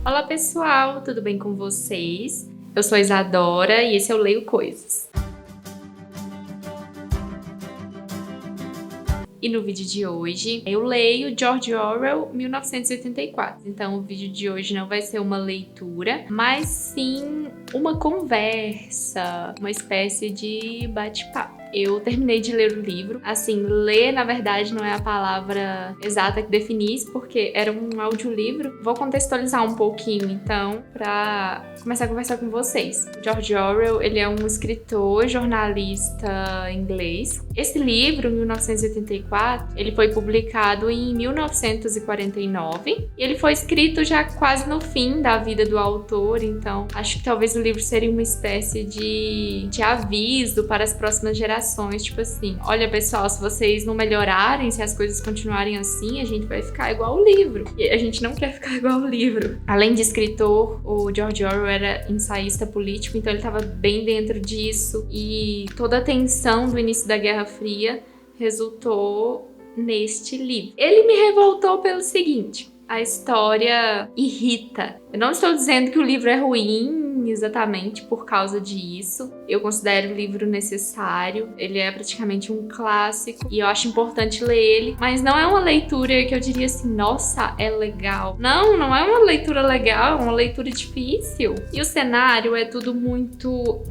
Olá pessoal, tudo bem com vocês? Eu sou a Isadora e esse é o Leio Coisas. E no vídeo de hoje eu leio George Orwell 1984. Então o vídeo de hoje não vai ser uma leitura, mas sim uma conversa, uma espécie de bate-papo. Eu terminei de ler o livro. Assim, ler, na verdade, não é a palavra exata que define isso, porque era um audiolivro. Vou contextualizar um pouquinho, então, para começar a conversar com vocês. O George Orwell, ele é um escritor, jornalista inglês. Esse livro, 1984, ele foi publicado em 1949 e ele foi escrito já quase no fim da vida do autor, então acho que talvez o livro seria uma espécie de aviso para as próximas gerações. Tipo assim, olha pessoal, se vocês não melhorarem, se as coisas continuarem assim, a gente vai ficar igual o livro. E a gente não quer ficar igual o livro. Além de escritor, o George Orwell era ensaísta político, então ele estava bem dentro disso. E toda a tensão do início da Guerra Fria resultou neste livro. Ele me revoltou pelo seguinte: a história irrita. Eu não estou dizendo que o livro é ruim exatamente por causa disso. Eu considero o livro necessário. Ele é praticamente um clássico e eu acho importante ler ele, mas não é uma leitura que eu diria assim, nossa, é legal. Não é uma leitura legal, é uma leitura difícil. E o cenário é tudo muito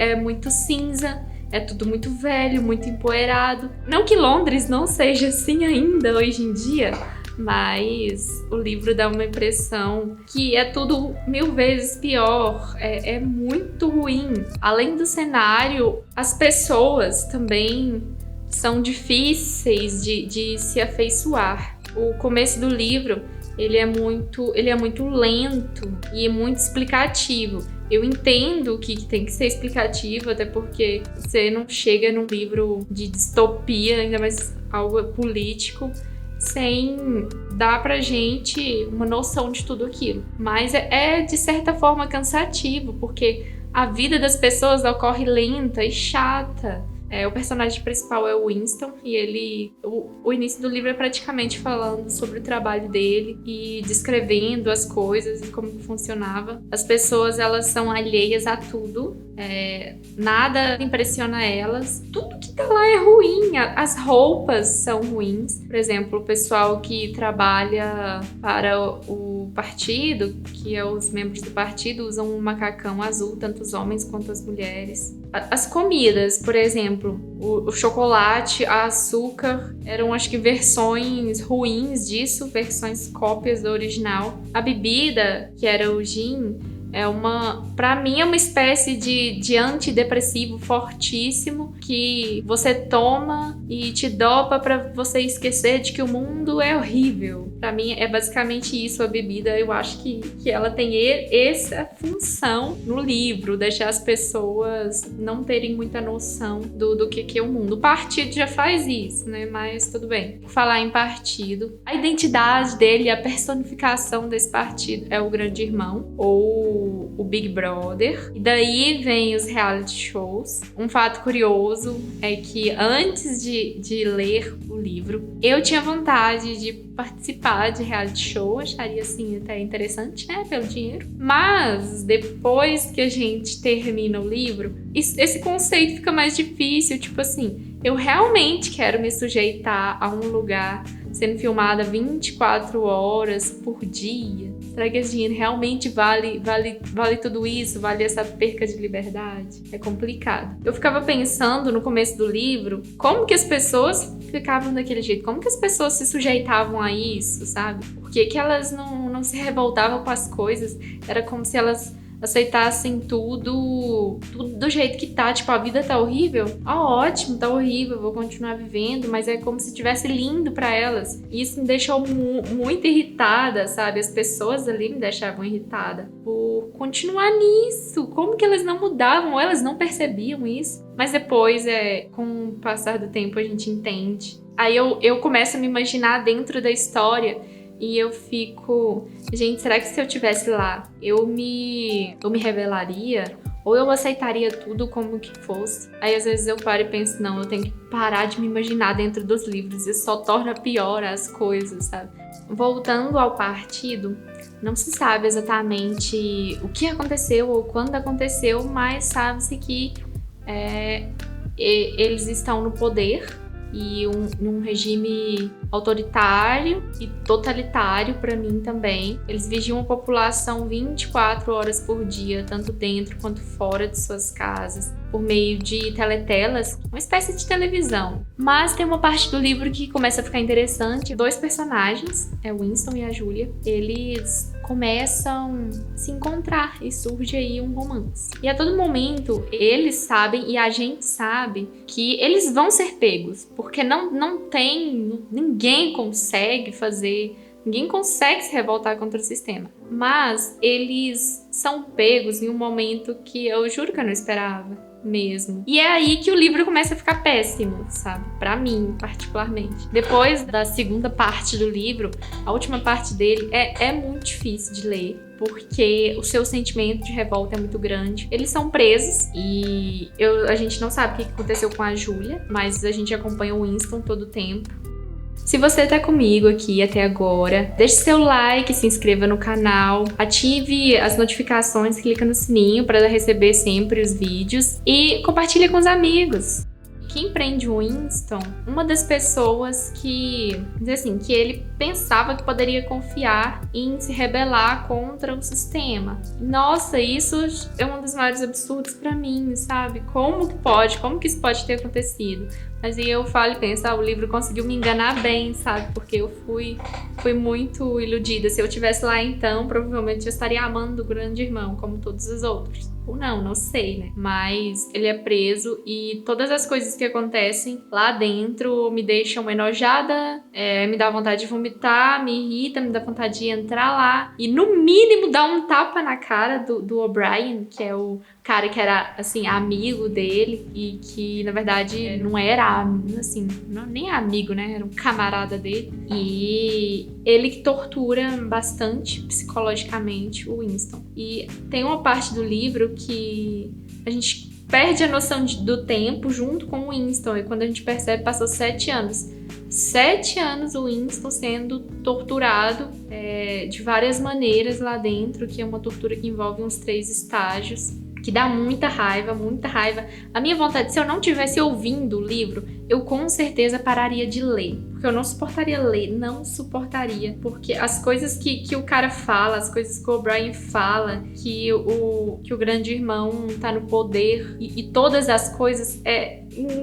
cinza. É tudo muito velho, muito empoeirado. Não que Londres não seja assim ainda hoje em dia, mas o livro dá uma impressão que é tudo 1000 vezes pior, é muito ruim. Além do cenário, as pessoas também são difíceis de se afeiçoar. O começo do livro, ele é muito lento e é muito explicativo. Eu entendo que tem que ser explicativo, até porque você não chega num livro de distopia, ainda mais algo político, sem dar pra gente uma noção de tudo aquilo. Mas é de certa forma cansativo, porque a vida das pessoas ocorre lenta e chata. O personagem principal é o Winston e o início do livro é praticamente falando sobre o trabalho dele e descrevendo as coisas e como funcionava. As pessoas, elas são alheias a tudo, nada impressiona elas. Tudo que tá lá é ruim, as roupas são ruins. Por exemplo, o pessoal que trabalha para o partido, que é os membros do partido, usam um macacão azul, tanto os homens quanto as mulheres. As comidas, por exemplo, o chocolate, a açúcar, eram acho que versões ruins disso, versões cópias do original. A bebida, que era o gin, pra mim é uma espécie de antidepressivo fortíssimo que você toma e te dopa pra você esquecer de que o mundo é horrível. Pra mim é basicamente isso a bebida. Eu acho que ela tem essa função no livro, deixar as pessoas não terem muita noção do que é o mundo. O partido já faz isso, né? Mas tudo bem. Por falar em partido, a identidade dele, a personificação desse partido é o Grande Irmão, ou o Big Brother. E daí vem os reality shows. Um fato curioso é que antes de ler o livro, eu tinha vontade de participar de reality show, acharia assim até interessante, né, pelo dinheiro. Mas depois que a gente termina o livro, esse conceito fica mais difícil, tipo assim, eu realmente quero me sujeitar a um lugar sendo filmada 24 horas por dia? Será que esse dinheiro realmente vale tudo isso? Vale essa perca de liberdade? É complicado. Eu ficava pensando no começo do livro, como que as pessoas ficavam daquele jeito? Como que as pessoas se sujeitavam a isso, sabe? Por que elas não se revoltavam com as coisas? Era como se elas aceitassem tudo do jeito que tá. Tipo, a vida tá horrível? Ótimo, tá horrível, vou continuar vivendo, mas é como se tivesse lindo pra elas. E isso me deixou muito irritada, sabe? As pessoas ali me deixavam irritada por continuar nisso. Como que elas não mudavam? Ou elas não percebiam isso? Mas depois, com o passar do tempo, a gente entende. Aí eu começo a me imaginar dentro da história. E eu fico, gente, será que se eu tivesse lá, eu me revelaria? Ou eu aceitaria tudo como que fosse? Aí às vezes eu paro e penso, não, eu tenho que parar de me imaginar dentro dos livros. Isso só torna pior as coisas, sabe? Voltando ao partido, Não se sabe exatamente o que aconteceu ou quando aconteceu, mas sabe-se que eles estão no poder e num regime autoritário e totalitário para mim também. Eles vigiam a população 24 horas por dia, tanto dentro quanto fora de suas casas, por meio de teletelas, uma espécie de televisão. Mas tem uma parte do livro que começa a ficar interessante. 2 personagens, o Winston e a Julia, eles começam a se encontrar e surge aí um romance. E a todo momento eles sabem e a gente sabe que eles vão ser pegos, porque ninguém consegue se revoltar contra o sistema. Mas eles são pegos em um momento que eu juro que eu não esperava mesmo. E é aí que o livro começa a ficar péssimo, sabe? Pra mim, particularmente. Depois da segunda parte do livro, a última parte dele é muito difícil de ler, porque o seu sentimento de revolta é muito grande. Eles são presos e a gente não sabe o que aconteceu com a Julia, mas a gente acompanha o Winston todo o tempo. Se você tá comigo aqui até agora, deixe seu like, se inscreva no canal, ative as notificações, clica no sininho para receber sempre os vídeos e compartilhe com os amigos. Quem prende o Winston, uma das pessoas que ele pensava que poderia confiar em se rebelar contra o sistema. Nossa, isso é um dos maiores absurdos pra mim, sabe? Como que isso pode ter acontecido? Mas aí eu falo e penso, o livro conseguiu me enganar bem, sabe? Porque eu fui muito iludida. Se eu estivesse lá então, provavelmente eu estaria amando o grande irmão, como todos os outros. Ou não sei, né? Mas ele é preso e todas as coisas que acontecem lá dentro me deixam enojada, me dá vontade de vomitar, me irrita, me dá vontade de entrar lá e no mínimo dar um tapa na cara do O'Brien, que é o cara que era, assim, amigo dele e que, na verdade, não era, assim, nem amigo, né? Era um camarada dele. E ele que tortura bastante psicologicamente o Winston. E tem uma parte do livro que a gente perde a noção do tempo junto com o Winston. E quando a gente percebe, passou 7 anos. 7 anos o Winston sendo torturado de várias maneiras lá dentro, que é uma tortura que envolve uns 3 estágios. Que dá muita raiva, muita raiva. A minha vontade, se eu não tivesse ouvindo o livro, eu com certeza pararia de ler. Porque eu não suportaria ler, não suportaria. Porque as coisas que o cara fala, as coisas que o O'Brien fala, que o grande irmão tá no poder, e todas as coisas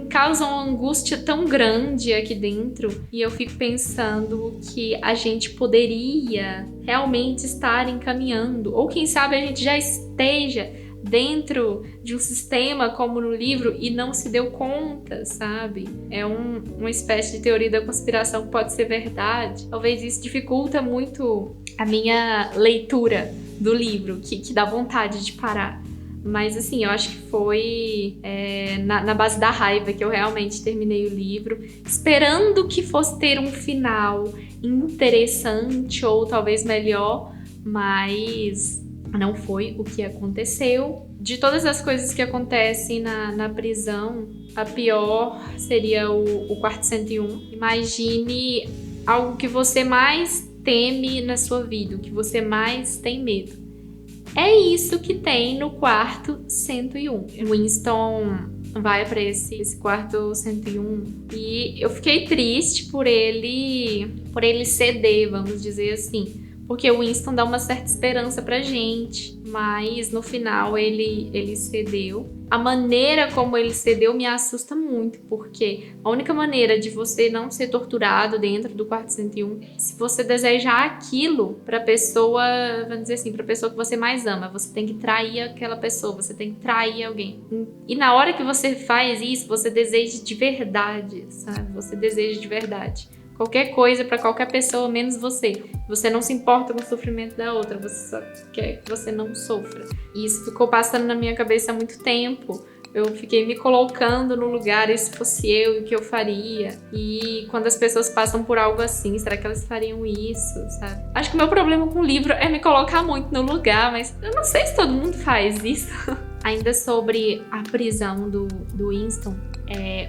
causam uma angústia tão grande aqui dentro. E eu fico pensando que a gente poderia realmente estar encaminhando, ou quem sabe a gente já esteja dentro de um sistema como no livro e não se deu conta, sabe? É uma espécie de teoria da conspiração que pode ser verdade. Talvez isso dificulta muito a minha leitura do livro, que dá vontade de parar. Mas assim, eu acho que foi na base da raiva que eu realmente terminei o livro, esperando que fosse ter um final interessante ou talvez melhor, mas não foi o que aconteceu. De todas as coisas que acontecem na prisão, a pior seria o quarto 101. Imagine algo que você mais teme na sua vida, o que você mais tem medo. É isso que tem no quarto 101. Winston vai para esse quarto 101 e eu fiquei triste por ele ceder, vamos dizer assim. Porque o Winston dá uma certa esperança pra gente, mas no final ele cedeu. A maneira como ele cedeu me assusta muito, porque a única maneira de você não ser torturado dentro do quarto 101, se você desejar aquilo pra pessoa, vamos dizer assim, pra pessoa que você mais ama, você tem que trair aquela pessoa, você tem que trair alguém. E na hora que você faz isso, você deseja de verdade, sabe? Você deseja de verdade. Qualquer coisa pra qualquer pessoa, menos você. Você não se importa com o sofrimento da outra, você só quer que você não sofra. E isso ficou passando na minha cabeça há muito tempo. Eu fiquei me colocando no lugar, e se fosse eu, o que eu faria? E quando as pessoas passam por algo assim, será que elas fariam isso, sabe? Acho que o meu problema com o livro é me colocar muito no lugar, mas eu não sei se todo mundo faz isso. Ainda sobre a prisão do Winston,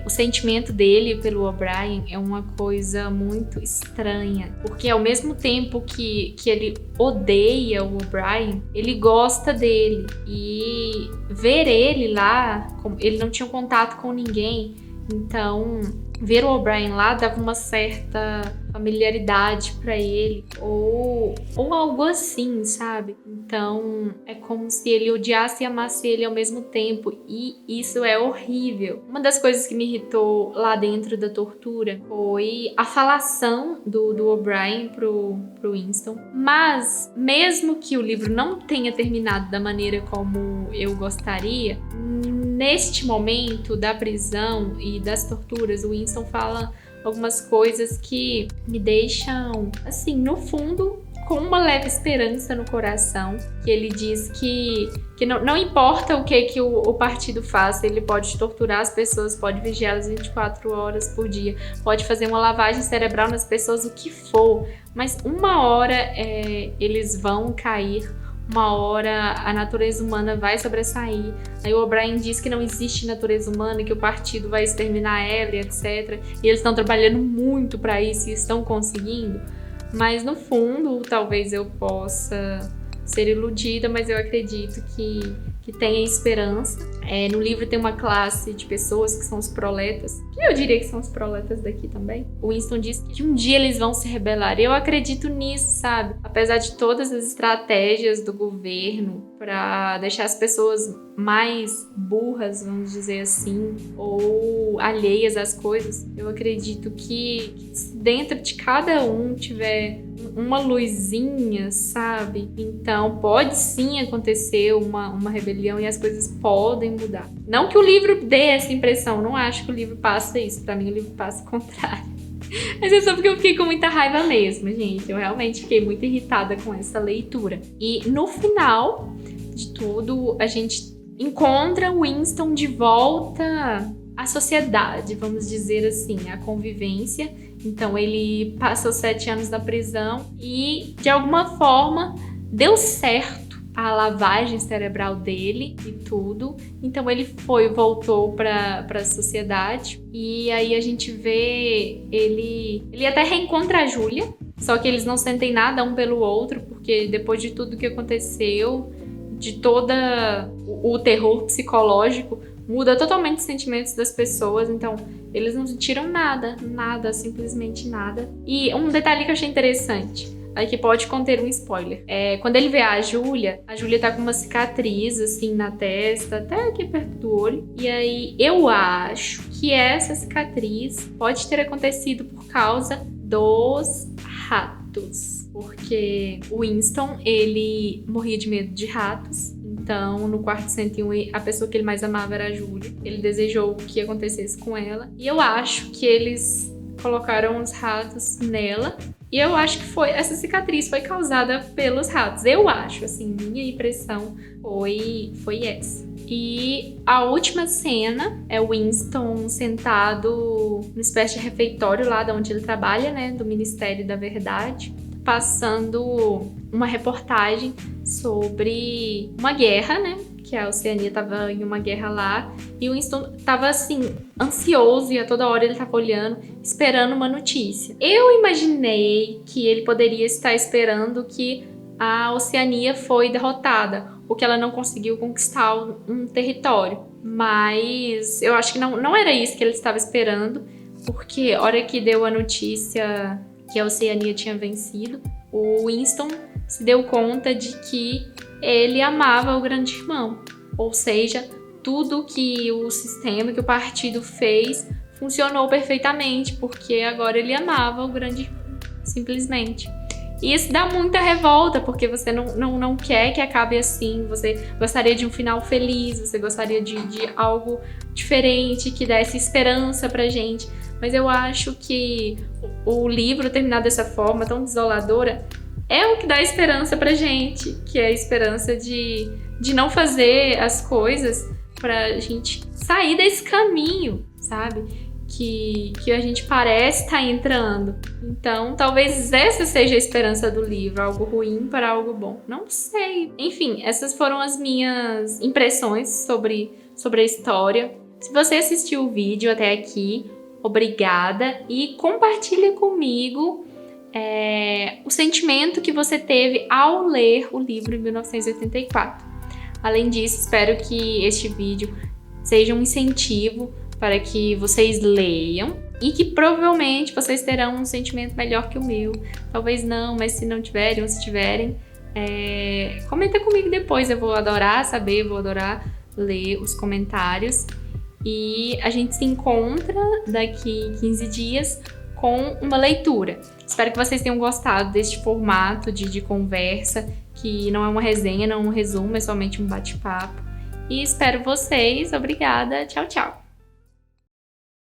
O sentimento dele pelo O'Brien é uma coisa muito estranha, porque ao mesmo tempo que ele odeia o O'Brien, ele gosta dele. E ver ele lá, ele não tinha contato com ninguém, então ver o O'Brien lá dava uma certa familiaridade pra ele, ou algo assim, sabe? Então é como se ele odiasse e amasse ele ao mesmo tempo, e isso é horrível. Uma das coisas que me irritou lá dentro da tortura foi a falação do O'Brien pro Winston. Mas mesmo que o livro não tenha terminado da maneira como eu gostaria, neste momento da prisão e das torturas, o Winston fala algumas coisas que me deixam, assim, no fundo, com uma leve esperança no coração. Que ele diz que não importa o que o partido faça, ele pode torturar as pessoas, pode vigiá-las 24 horas por dia, pode fazer uma lavagem cerebral nas pessoas, o que for, mas uma hora eles vão cair. Uma hora a natureza humana vai sobressair. Aí o O'Brien diz que não existe natureza humana, que o partido vai exterminar ela, etc. E eles estão trabalhando muito para isso e estão conseguindo. Mas no fundo, talvez eu possa ser iludida, mas eu acredito que tenha esperança. No livro tem uma classe de pessoas que são os proletas, que eu diria que são os proletas daqui também. O Winston diz que um dia eles vão se rebelar. Eu acredito nisso, sabe? Apesar de todas as estratégias do governo para deixar as pessoas mais burras, vamos dizer assim, ou alheias às coisas, eu acredito que dentro de cada um tiver uma luzinha, sabe? Então pode sim acontecer uma rebelião e as coisas podem mudar. Não que o livro dê essa impressão, não acho que o livro passa isso. Pra mim o livro passa o contrário. Mas é só porque eu fiquei com muita raiva mesmo, gente. Eu realmente fiquei muito irritada com essa leitura. E no final de tudo, a gente encontra o Winston de volta à sociedade, vamos dizer assim, à convivência. Então ele passa os 7 anos na prisão e, de alguma forma, deu certo a lavagem cerebral dele e tudo. Então ele voltou para a sociedade. E aí a gente vê ele até reencontra a Júlia, só que eles não sentem nada um pelo outro, porque depois de tudo que aconteceu, de todo o terror psicológico, muda totalmente os sentimentos das pessoas. Então eles não sentiram nada, simplesmente nada. E um detalhe que eu achei interessante, aí que pode conter um spoiler, quando ele vê a Júlia tá com uma cicatriz assim na testa, até aqui perto do olho. E aí eu acho que essa cicatriz pode ter acontecido por causa dos ratos, porque o Winston, ele morria de medo de ratos. Então, no quarto 101, a pessoa que ele mais amava era a Júlia. Ele desejou que acontecesse com ela. E eu acho que eles colocaram os ratos nela. E eu acho que essa cicatriz foi causada pelos ratos. Eu acho, assim, minha impressão foi essa. E a última cena é o Winston sentado numa espécie de refeitório lá de onde ele trabalha, né? Do Ministério da Verdade, passando uma reportagem sobre uma guerra, né? Que a Oceania estava em uma guerra lá, e o Winston estava assim, ansioso, e a toda hora ele estava olhando, esperando uma notícia. Eu imaginei que ele poderia estar esperando que a Oceania foi derrotada, ou que ela não conseguiu conquistar um território. Mas eu acho que não era isso que ele estava esperando, porque a hora que deu a notícia que a Oceania tinha vencido, o Winston se deu conta de que ele amava o Grande Irmão. Ou seja, tudo que o sistema, que o partido fez, funcionou perfeitamente, porque agora ele amava o Grande Irmão, simplesmente. E isso dá muita revolta, porque você não quer que acabe assim, você gostaria de um final feliz, você gostaria de algo diferente, que desse esperança pra gente. Mas eu acho que o livro terminar dessa forma tão desoladora é o que dá esperança pra gente, que é a esperança de não fazer as coisas pra gente sair desse caminho, sabe? Que a gente parece estar entrando. Então, talvez essa seja a esperança do livro, algo ruim para algo bom. Não sei. Enfim, essas foram as minhas impressões sobre a história. Se você assistiu o vídeo até aqui, obrigada e compartilha comigo o sentimento que você teve ao ler o livro 1984. Além disso, espero que este vídeo seja um incentivo para que vocês leiam e que provavelmente vocês terão um sentimento melhor que o meu. Talvez não, mas se não tiverem ou se tiverem, comenta comigo depois. Eu vou adorar saber, vou adorar ler os comentários. E a gente se encontra daqui 15 dias com uma leitura. Espero que vocês tenham gostado deste formato de conversa, que não é uma resenha, não é um resumo, é somente um bate-papo. E espero vocês. Obrigada. Tchau, tchau.